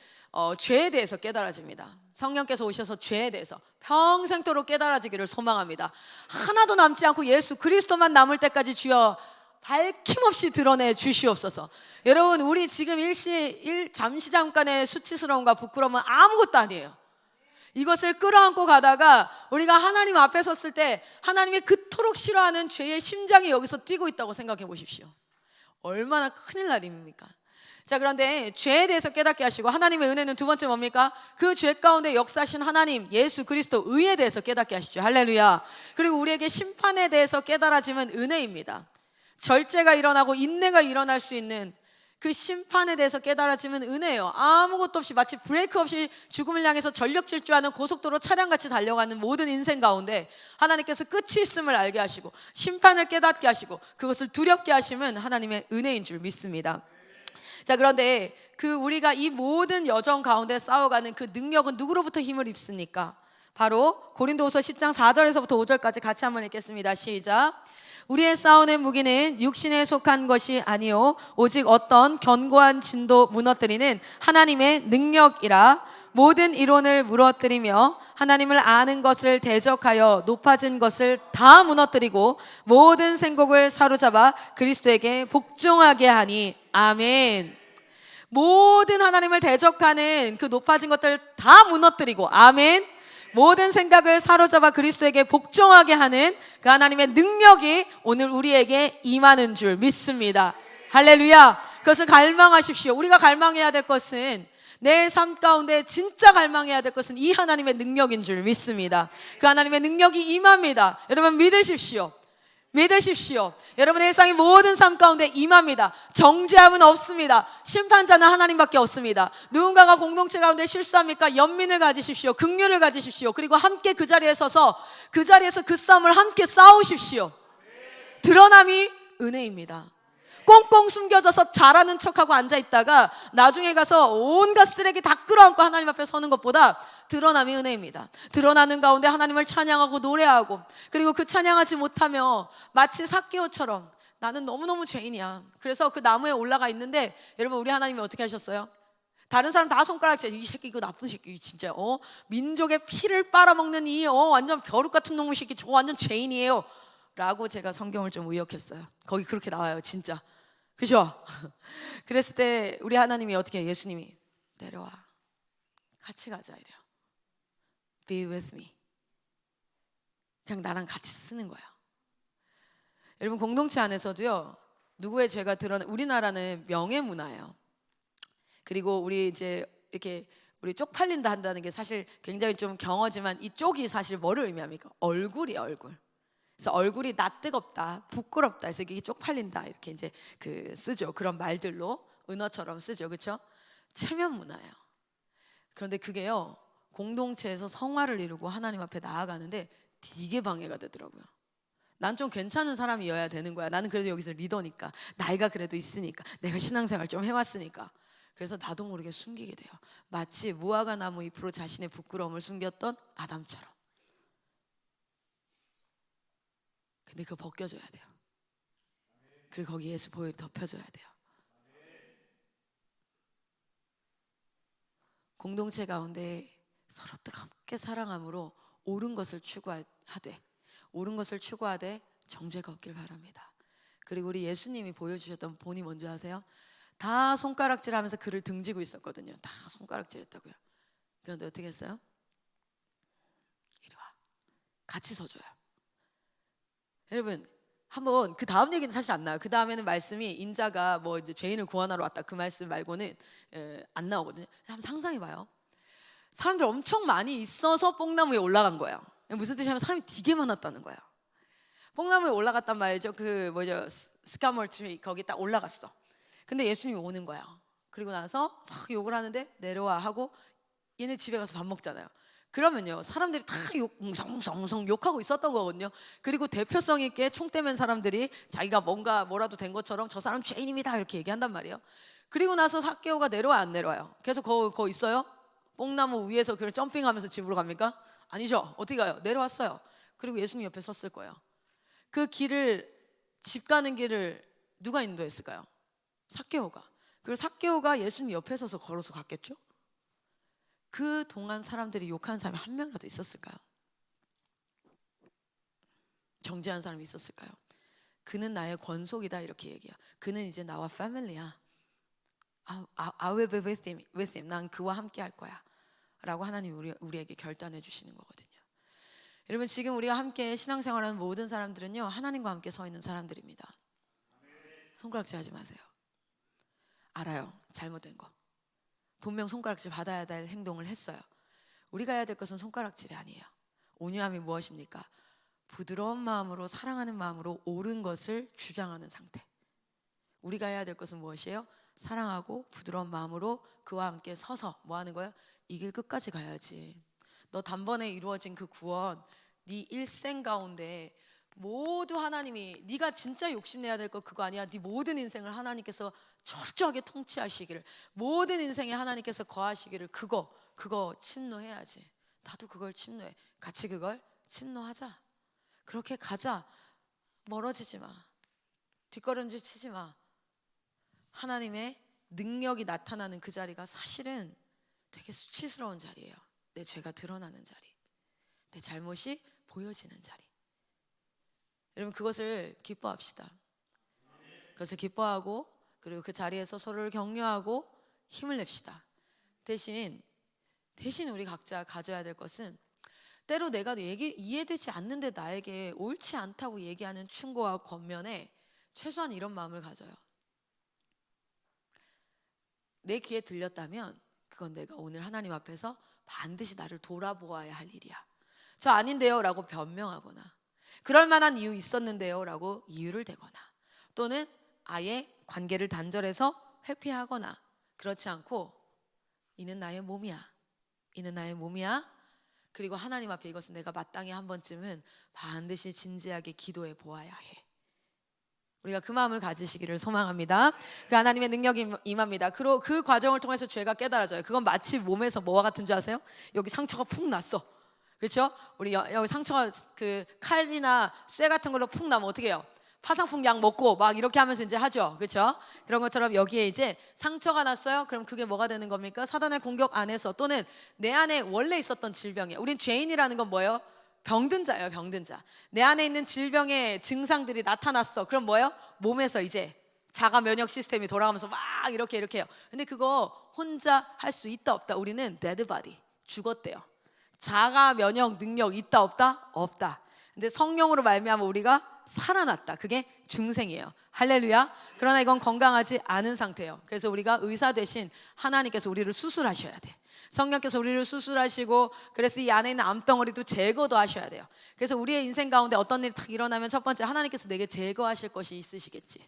죄에 대해서 깨달아집니다. 성령께서 오셔서 죄에 대해서 평생토록 깨달아지기를 소망합니다. 하나도 남지 않고 예수 그리스도만 남을 때까지 주여 밝힘없이 드러내 주시옵소서. 여러분 우리 지금 잠시 잠깐의 수치스러움과 부끄러움은 아무것도 아니에요. 이것을 끌어안고 가다가 우리가 하나님 앞에 섰을 때 하나님이 그토록 싫어하는 죄의 심장이 여기서 뛰고 있다고 생각해 보십시오. 얼마나 큰일 날입니까? 자, 그런데 죄에 대해서 깨닫게 하시고, 하나님의 은혜는 두 번째 뭡니까? 그 죄 가운데 역사하신 하나님 예수 그리스도 의에 대해서 깨닫게 하시죠. 할렐루야. 그리고 우리에게 심판에 대해서 깨달아지면 은혜입니다. 절제가 일어나고 인내가 일어날 수 있는 그 심판에 대해서 깨달아지면 은혜예요. 아무것도 없이 마치 브레이크 없이 죽음을 향해서 전력 질주하는 고속도로 차량같이 달려가는 모든 인생 가운데 하나님께서 끝이 있음을 알게 하시고 심판을 깨닫게 하시고 그것을 두렵게 하시면 하나님의 은혜인 줄 믿습니다. 자, 그런데 우리가 이 모든 여정 가운데 싸워가는 그 능력은 누구로부터 힘을 입습니까? 바로 고린도후서 10장 4절에서부터 5절까지 같이 한번 읽겠습니다. 시작. 우리의 싸우는 무기는 육신에 속한 것이 아니요 오직 어떤 견고한 진도 무너뜨리는 하나님의 능력이라. 모든 이론을 무너뜨리며 하나님을 아는 것을 대적하여 높아진 것을 다 무너뜨리고 모든 생각을 사로잡아 그리스도에게 복종하게 하니. 아멘. 모든 하나님을 대적하는 그 높아진 것들 다 무너뜨리고, 아멘, 모든 생각을 사로잡아 그리스도에게 복종하게 하는 그 하나님의 능력이 오늘 우리에게 임하는 줄 믿습니다. 할렐루야. 그것을 갈망하십시오. 우리가 갈망해야 될 것은, 내 삶 가운데 진짜 갈망해야 될 것은 이 하나님의 능력인 줄 믿습니다. 그 하나님의 능력이 임합니다. 여러분 믿으십시오. 믿으십시오. 여러분의 일상의 모든 삶 가운데 임합니다. 정죄함은 없습니다. 심판자는 하나님밖에 없습니다. 누군가가 공동체 가운데 실수합니까? 연민을 가지십시오. 긍휼을 가지십시오. 그리고 함께 그 자리에 서서 그 자리에서 그 싸움을 함께 싸우십시오. 드러남이 은혜입니다. 꽁꽁 숨겨져서 잘하는 척하고 앉아있다가 나중에 가서 온갖 쓰레기 다 끌어안고 하나님 앞에 서는 것보다 드러남이 은혜입니다. 드러나는 가운데 하나님을 찬양하고 노래하고, 그리고 그 찬양하지 못하며 마치 삭개오처럼 나는 너무너무 죄인이야, 그래서 그 나무에 올라가 있는데, 여러분 우리 하나님이 어떻게 하셨어요? 다른 사람 다 손가락질, 이 새끼 이거 나쁜 새끼 진짜 민족의 피를 빨아먹는 이 완전 벼룩 같은 놈의 새끼 저거 완전 죄인이에요 라고 제가 성경을 좀 의역했어요. 거기 그렇게 나와요 진짜. 그죠? 그랬을 때 우리 하나님이 어떻게 해요? 예수님이 내려와 같이 가자 이래요. Be with me. 그냥 나랑 같이 쓰는 거야. 여러분 공동체 안에서도요. 누구의 죄가 드러나 우리나라는 명예 문화예요. 그리고 우리 이제 이렇게 우리 쪽팔린다 한다는 게 사실 굉장히 좀 경어지만 이 쪽이 사실 뭐를 의미합니까? 얼굴이에요, 얼굴. 그래서 얼굴이 낯뜨겁다, 부끄럽다 해서 이게 쪽팔린다 이렇게 이제 그 쓰죠. 그런 말들로 은어처럼 쓰죠, 그렇죠? 체면 문화예요. 그런데 그게요 공동체에서 성화를 이루고 하나님 앞에 나아가는데 되게 방해가 되더라고요. 난 좀 괜찮은 사람이어야 되는 거야. 나는 그래도 여기서 리더니까, 나이가 그래도 있으니까, 내가 신앙생활 좀 해왔으니까. 그래서 나도 모르게 숨기게 돼요. 마치 무화과 나무 잎으로 자신의 부끄러움을 숨겼던 아담처럼. 근데 그거 벗겨줘야 돼요. 그리고 거기 예수 보혈이 덮여줘야 돼요. 공동체 가운데 서로 뜨겁게 사랑함으로 옳은 것을 추구하되, 옳은 것을 추구하되 정죄가 없길 바랍니다. 그리고 우리 예수님이 보여주셨던 본이 뭔지 아세요? 다 손가락질하면서 그를 등지고 있었거든요. 다 손가락질했다고요. 그런데 어떻게 했어요? 이리 와, 같이 서줘요. 여러분 한번 그 다음 얘기는 사실 안 나와요. 그 다음에는 말씀이 인자가 뭐 이제 죄인을 구원하러 왔다 그 말씀 말고는 안 나오거든요. 한번 상상해봐요. 사람들 엄청 많이 있어서 뽕나무에 올라간 거예요. 무슨 뜻이냐면 사람이 되게 많았다는 거예요. 뽕나무에 올라갔단 말이죠. 그 뭐죠, 스카몰 트리 거기 딱 올라갔어. 근데 예수님이 오는 거야. 그리고 나서 막 욕을 하는데 내려와 하고 얘네 집에 가서 밥 먹잖아요. 그러면요 사람들이 다 웅성웅성 욕하고 있었던 거거든요. 그리고 대표성 있게 총 떼맨 사람들이 자기가 뭔가 뭐라도 된 것처럼 저 사람 죄인입니다 이렇게 얘기한단 말이에요. 그리고 나서 삭개오가 내려와 안 내려와요? 계속 거 있어요? 뽕나무 위에서 그걸 점핑하면서 집으로 갑니까? 아니죠. 어떻게 가요? 내려왔어요. 그리고 예수님 옆에 섰을 거예요. 그 길을, 집 가는 길을 누가 인도했을까요? 삭개오가. 그리고 삭개오가 예수님 옆에 서서 걸어서 갔겠죠? 그 동안 사람들이 욕하는 사람이 한 명이라도 있었을까요? 정죄한 사람이 있었을까요? 그는 나의 권속이다 이렇게 얘기해요. 그는 이제 나와 패밀리야. I will be with him. 난 그와 함께 할 거야 라고 하나님이 우리에게 결단해 주시는 거거든요. 여러분 지금 우리가 함께 신앙생활하는 모든 사람들은요 하나님과 함께 서 있는 사람들입니다. 손가락질 하지 마세요. 알아요, 잘못된 거. 분명 손가락질 받아야 될 행동을 했어요. 우리가 해야 될 것은 손가락질이 아니에요. 온유함이 무엇입니까? 부드러운 마음으로, 사랑하는 마음으로 옳은 것을 주장하는 상태. 우리가 해야 될 것은 무엇이에요? 사랑하고 부드러운 마음으로 그와 함께 서서 뭐 하는 거예요? 이 길 끝까지 가야지. 너 단번에 이루어진 그 구원, 네 일생 가운데 모두 하나님이, 네가 진짜 욕심내야 될 거 그거 아니야. 네 모든 인생을 하나님께서 철저하게 통치하시기를, 모든 인생에 하나님께서 거하시기를, 그거 침노해야지. 나도 그걸 침노해. 같이 그걸 침노하자. 그렇게 가자. 멀어지지 마. 뒷걸음질 치지 마. 하나님의 능력이 나타나는 그 자리가 사실은 되게 수치스러운 자리예요. 내 죄가 드러나는 자리, 내 잘못이 보여지는 자리. 여러분 그것을 기뻐합시다. 그것을 기뻐하고 그리고 그 자리에서 서로를 격려하고 힘을 냅시다. 대신 우리 각자 가져야 될 것은, 때로 내가 이해되지 않는데 나에게 옳지 않다고 얘기하는 충고와 권면에 최소한 이런 마음을 가져요. 내 귀에 들렸다면 그건 내가 오늘 하나님 앞에서 반드시 나를 돌아보아야 할 일이야. 저 아닌데요 라고 변명하거나, 그럴 만한 이유 있었는데요 라고 이유를 대거나, 또는 아예 관계를 단절해서 회피하거나, 그렇지 않고 이는 나의 몸이야, 이는 나의 몸이야. 그리고 하나님 앞에 이것은 내가 마땅히 한 번쯤은 반드시 진지하게 기도해 보아야 해. 우리가 그 마음을 가지시기를 소망합니다. 그 하나님의 능력이 임합니다. 그 과정을 통해서 죄가 깨달아져요. 그건 마치 몸에서 뭐와 같은 줄 아세요? 여기 상처가 푹 났어. 그렇죠? 우리 여기 상처가 그 칼이나 쇠 같은 걸로 푹 나면 어떻게 해요? 파상풍 약 먹고 막 이렇게 하면서 이제 하죠. 그렇죠? 그런 것처럼 여기에 이제 상처가 났어요. 그럼 그게 뭐가 되는 겁니까? 사단의 공격 안에서, 또는 내 안에 원래 있었던 질병이에요. 우린 죄인이라는 건 뭐예요? 병든 자예요. 병든 자. 내 안에 있는 질병의 증상들이 나타났어. 그럼 뭐예요? 몸에서 이제 자가 면역 시스템이 돌아가면서 막 이렇게 해요. 근데 그거 혼자 할 수 있다 없다? 우리는 데드 바디, 죽었대요. 자가 면역 능력 있다 없다? 없다. 근데 성령으로 말미암아 우리가 살아났다. 그게 중생이에요. 할렐루야. 그러나 이건 건강하지 않은 상태예요. 그래서 우리가 의사 대신 하나님께서 우리를 수술하셔야 돼. 성령께서 우리를 수술하시고, 그래서 이 안에 있는 암덩어리도 제거도 하셔야 돼요. 그래서 우리의 인생 가운데 어떤 일이 딱 일어나면 첫 번째, 하나님께서 내게 제거하실 것이 있으시겠지.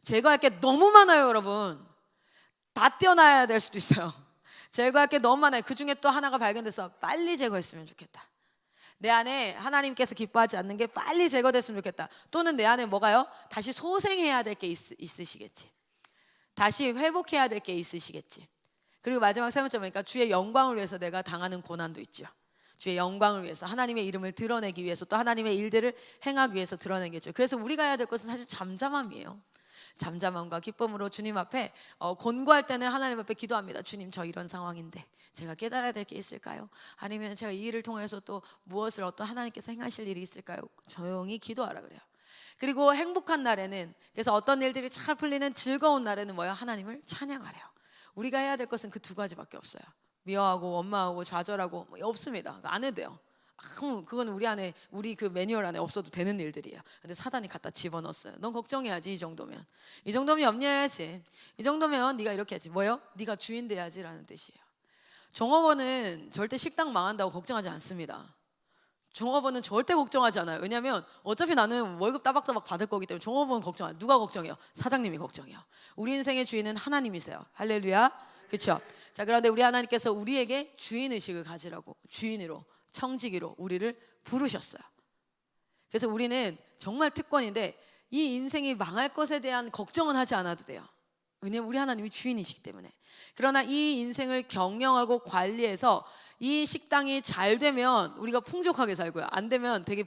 제거할 게 너무 많아요, 여러분. 다 떼어놔야 될 수도 있어요. 제거할 게 너무 많아요. 그 중에 또 하나가 발견돼서 빨리 제거했으면 좋겠다. 내 안에 하나님께서 기뻐하지 않는 게 빨리 제거됐으면 좋겠다. 또는 내 안에 뭐가요? 다시 소생해야 될 게 있으시겠지. 다시 회복해야 될 게 있으시겠지. 그리고 마지막 세 번째 보니까 주의 영광을 위해서 내가 당하는 고난도 있죠. 주의 영광을 위해서, 하나님의 이름을 드러내기 위해서, 또 하나님의 일들을 행하기 위해서 드러내겠죠. 그래서 우리가 해야 될 것은 사실 잠잠함이에요. 잠잠함과 기쁨으로 주님 앞에 곤고할 때는 하나님 앞에 기도합니다. 주님, 저 이런 상황인데 제가 깨달아야 될 게 있을까요? 아니면 제가 이 일을 통해서 또 무엇을 어떤 하나님께서 행하실 일이 있을까요? 조용히 기도하라 그래요. 그리고 행복한 날에는, 그래서 어떤 일들이 잘 풀리는 즐거운 날에는 뭐예요? 하나님을 찬양하래요. 우리가 해야 될 것은 그 두 가지밖에 없어요. 미워하고 원망하고 좌절하고 뭐 없습니다. 안 해도 돼요. 그건 우리 안에, 우리 그 매뉴얼 안에 없어도 되는 일들이에요. 근데 사단이 갖다 집어넣었어요. 넌 걱정해야지. 이 정도면 염려해야지. 이 정도면 네가 이렇게 해야지. 뭐예요? 네가 주인 돼야지라는 뜻이에요. 종업원은 절대 식당 망한다고 걱정하지 않습니다. 종업원은 절대 걱정하지 않아요. 왜냐하면 어차피 나는 월급 따박따박 받을 거기 때문에 종업원은 걱정 안 해요. 누가 걱정해요? 사장님이 걱정해요. 우리 인생의 주인은 하나님이세요. 할렐루야. 그렇죠? 자, 그런데 우리 하나님께서 우리에게 주인의식을 가지라고, 주인으로, 청지기로 우리를 부르셨어요. 그래서 우리는 정말 특권인데 이 인생이 망할 것에 대한 걱정은 하지 않아도 돼요. 왜냐하면 우리 하나님이 주인이시기 때문에. 그러나 이 인생을 경영하고 관리해서 이 식당이 잘 되면 우리가 풍족하게 살고요, 안 되면 되게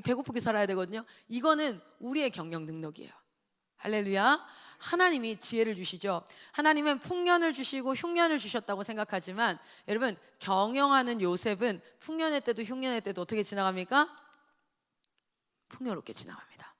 배고프게 살아야 되거든요. 이거는 우리의 경영 능력이에요. 할렐루야. 하나님이 지혜를 주시죠. 하나님은 풍년을 주시고 흉년을 주셨다고 생각하지만, 여러분, 경영하는 요셉은 풍년의 때도 흉년의 때도 어떻게 지나갑니까? 풍요롭게 지나갑니다.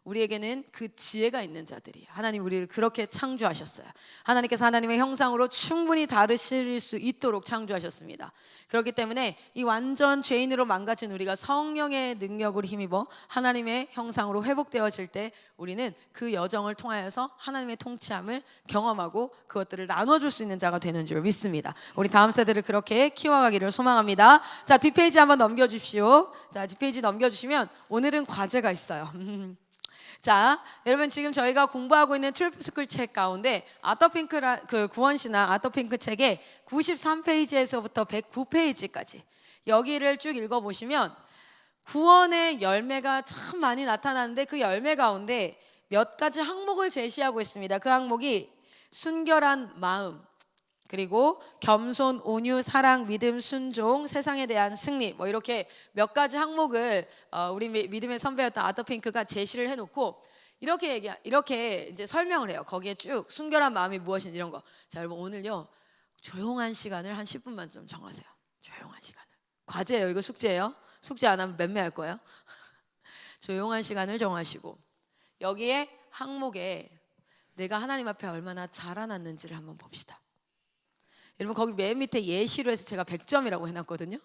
우리에게는 그 지혜가 있는 자들이, 하나님 우리를 그렇게 창조하셨어요. 하나님께서 하나님의 형상으로 충분히 다루실 수 있도록 창조하셨습니다. 그렇기 때문에 이 완전 죄인으로 망가진 우리가 성령의 능력으로 힘입어 하나님의 형상으로 회복되어질 때 우리는 그 여정을 통하여서 하나님의 통치함을 경험하고 그것들을 나눠줄 수 있는 자가 되는 줄 믿습니다. 우리 다음 세대를 그렇게 키워가기를 소망합니다. 자, 뒷페이지 한번 넘겨주십시오. 자, 뒷페이지 넘겨주시면 오늘은 과제가 있어요. 자, 여러분, 지금 저희가 공부하고 있는 트리플스쿨 책 가운데 아더핑크 그 구원신앙 아더핑크 책의 93페이지에서부터 109페이지까지 여기를 쭉 읽어보시면 구원의 열매가 참 많이 나타나는데 그 열매 가운데 몇 가지 항목을 제시하고 있습니다. 그 항목이 순결한 마음, 그리고 겸손, 온유, 사랑, 믿음, 순종, 세상에 대한 승리, 뭐 이렇게 몇 가지 항목을 우리 믿음의 선배였던 아더핑크가 제시를 해놓고 이렇게 이제 설명을 해요. 거기에 쭉 순결한 마음이 무엇인지 이런 거. 자, 여러분, 오늘요 조용한 시간을 한 10분만 좀 정하세요. 조용한 시간을. 과제예요. 이거 숙제예요. 숙제 안 하면 맴매할 거예요. 조용한 시간을 정하시고 여기에 항목에 내가 하나님 앞에 얼마나 자라났는지를 한번 봅시다. 여러분, 거기 맨 밑에 예시로 해서 제가 100점이라고 해놨거든요.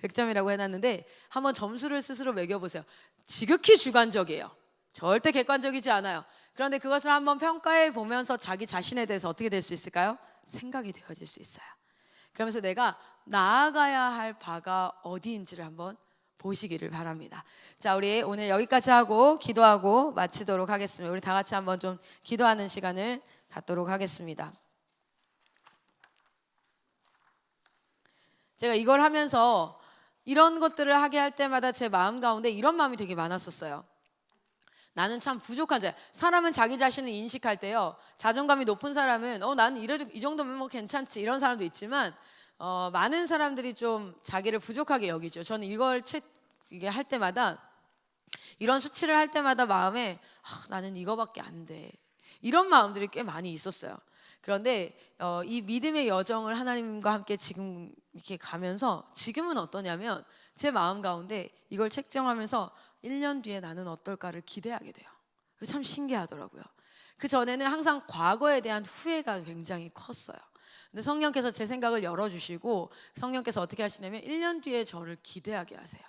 100점이라고 해놨는데 한번 점수를 스스로 매겨보세요. 지극히 주관적이에요. 절대 객관적이지 않아요. 그런데 그것을 한번 평가해 보면서 자기 자신에 대해서 어떻게 될 수 있을까요? 생각이 되어질 수 있어요. 그러면서 내가 나아가야 할 바가 어디인지를 한번 보시기를 바랍니다. 자, 우리 오늘 여기까지 하고 기도하고 마치도록 하겠습니다. 우리 다 같이 한번 좀 기도하는 시간을 갖도록 하겠습니다. 제가 이걸 하면서 이런 것들을 하게 할 때마다 제 마음 가운데 이런 마음이 되게 많았었어요. 나는 참 부족한 자야. 사람은 자기 자신을 인식할 때요, 자존감이 높은 사람은 나는 이래도 이 정도면 뭐 괜찮지, 이런 사람도 있지만 많은 사람들이 좀 자기를 부족하게 여기죠. 저는 이걸 이게 할 때마다, 이런 수치를 할 때마다 마음에 나는 이거밖에 안 돼, 이런 마음들이 꽤 많이 있었어요. 그런데 이 믿음의 여정을 하나님과 함께 지금 이렇게 가면서 지금은 어떠냐면 제 마음 가운데 이걸 책정하면서 1년 뒤에 나는 어떨까를 기대하게 돼요. 참 신기하더라고요. 그 전에는 항상 과거에 대한 후회가 굉장히 컸어요. 근데 성령께서 제 생각을 열어주시고 성령께서 어떻게 하시냐면 1년 뒤에 저를 기대하게 하세요.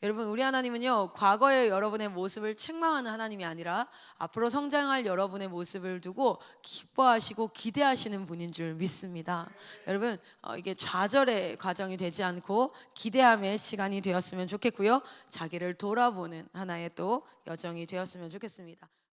여러분, 우리 하나님은요, 과거의 여러분의 모습을 책망하는 하나님이 아니라 앞으로 성장할 여러분의 모습을 두고 기뻐하시고 기대하시는 분인 줄 믿습니다. 여러분, 이게 좌절의 과정이 되지 않고 기대함의 시간이 되었으면 좋겠고요, 자기를 돌아보는 하나의 또 여정이 되었으면 좋겠습니다.